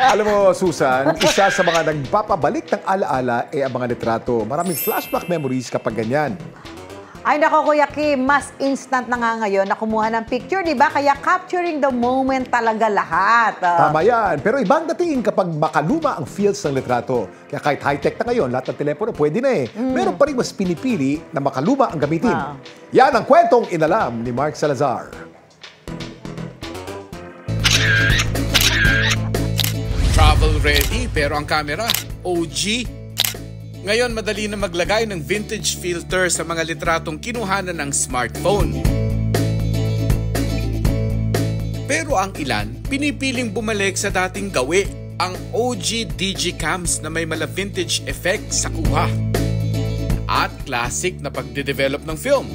Alam mo, Susan, isa sa mga nagpapabalik ng alaala ay ang mga litrato. Maraming flashback memories kapag ganyan. Ay nako Kuya Kim, mas instant na nga ngayon na kumuha ng picture, di ba? Kaya capturing the moment talaga lahat. Tama yan. Pero ibang dating kapag makaluma ang feels ng litrato. Kaya kahit high-tech na ngayon, lahat ng telepono pwede na eh. Meron pa rin mas pinipili na makaluma ang gamitin. Yan ang kwentong inalam ni Mark Salazar. Travel ready pero ang camera, OG. Ngayon, madali na maglagay ng vintage filter sa mga litratong kinuhanan ng smartphone. Pero ang ilan, pinipiling bumalik sa dating gawi, ang OG digicams na may mala vintage effect sa kuha. At classic na pagde-develop ng film.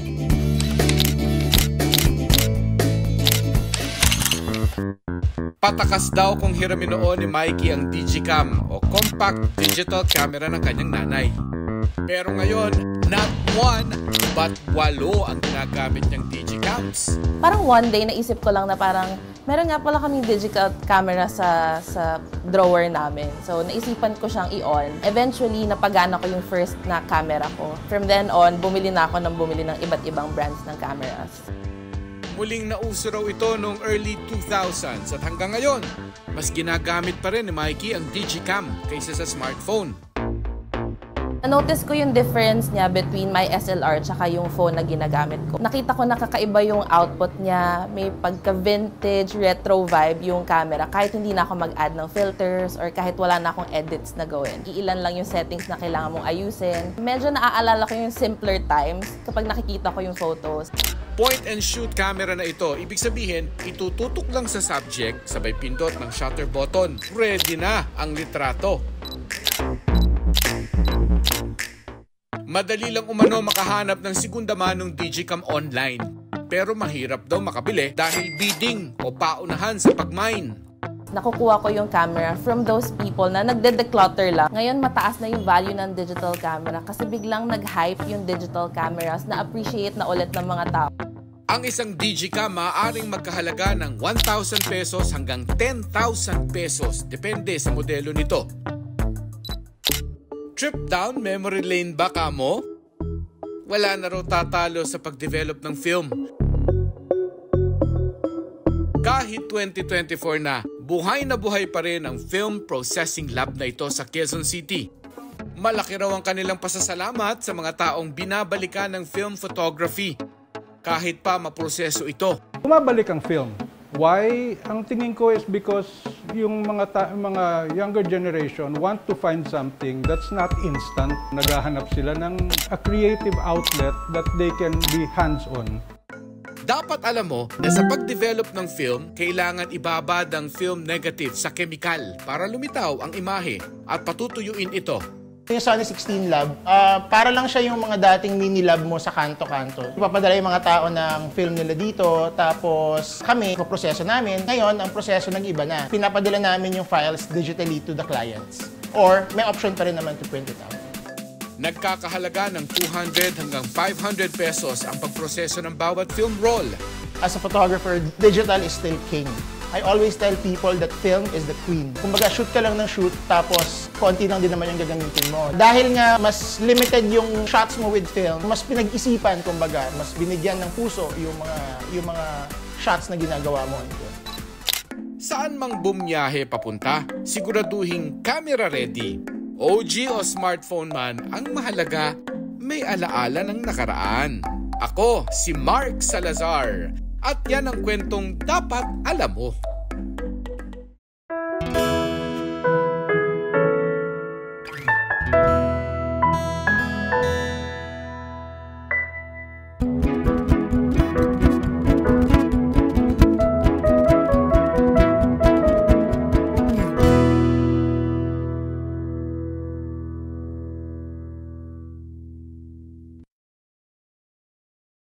Patakas daw kung hiramin noon ni Mikey ang Digicam o compact digital camera ng kanyang nanay. Pero ngayon, not 1 but 8 ang ginagamit niyang Digicams. Parang one day naisip ko lang na parang meron nga pala kaming digital camera sa drawer namin. So naisipan ko siyang i-on. Eventually, napagana ko yung first na camera ko. From then on, bumili na ako ng ng iba't ibang brands ng cameras. Muling nauso raw ito noong early 2000s at hanggang ngayon, mas ginagamit pa rin ni Mikey ang Digicam kaysa sa smartphone. Na-notice ko yung difference niya between my SLR tsaka yung phone na ginagamit ko. Nakita ko nakakaiba yung output niya, may pagka-vintage, retro vibe yung camera kahit hindi na ako mag-add ng filters or kahit wala na akong edits na gawin. Iilan lang yung settings na kailangan mong ayusin. Medyo naaalala ko yung simpler times kapag nakikita ko yung photos. Point-and-shoot camera na ito. Ibig sabihin, itututok lang sa subject, sabay pindot ng shutter button. Ready na ang litrato. Madali lang umano makahanap ng segunda manong Digicam online. Pero mahirap daw makabili dahil bidding o paunahan sa pagmine. Nakukuha ko yung camera from those people na nagde-declutter lang. Ngayon, mataas na yung value ng digital camera kasi biglang nag-hype yung digital cameras na appreciate na ulit ng mga tao. Ang isang Digicam maaaring magkahalaga ng 1,000 pesos hanggang 10,000 pesos. Depende sa modelo nito. Trip down memory lane ba kamo? Wala na raw tatalo sa pag-develop ng film. Kahit 2024 na buhay pa rin ang film processing lab na ito sa Quezon City. Malaki raw ang kanilang pasasalamat sa mga taong binabalikan ng film photography. Kahit pa maproseso ito. Bumabalik ang film. Why? Ang tingin ko is because yung mga younger generation want to find something that's not instant. Naghahanap sila ng a creative outlet that they can be hands-on. Dapat alam mo na sa pag-develop ng film, kailangan ibabad ang film negative sa chemical para lumitaw ang imahe at patutuyuin ito. Yung Sony 16 Lab, para lang siya yung mga dating mini lab mo sa kanto-kanto. Ipapadala yung mga tao ng film nila dito, tapos kami, proseso namin. Ngayon, ang proseso nag-iba na. Pinapadala namin yung files digitally to the clients. Or may option pa rin naman to print it out. Nagkakahalaga ng 200 hanggang 500 pesos ang pagproseso ng bawat film roll. As a photographer, digital is still king. I always tell people that film is the queen. Kumbaga, shoot ka lang ng shoot, tapos konti lang din naman yung gagamitin mo. Dahil nga, mas limited yung shots mo with film, mas pinag-isipan, kumbaga, mas binigyan ng puso yung mga shots na ginagawa mo. Saan mang bumiyahe papunta, siguraduhin camera ready. OG o smartphone man, ang mahalaga, may alaala ng nakaraan. Ako, si Mark Salazar. At yan ang kwentong dapat alam mo.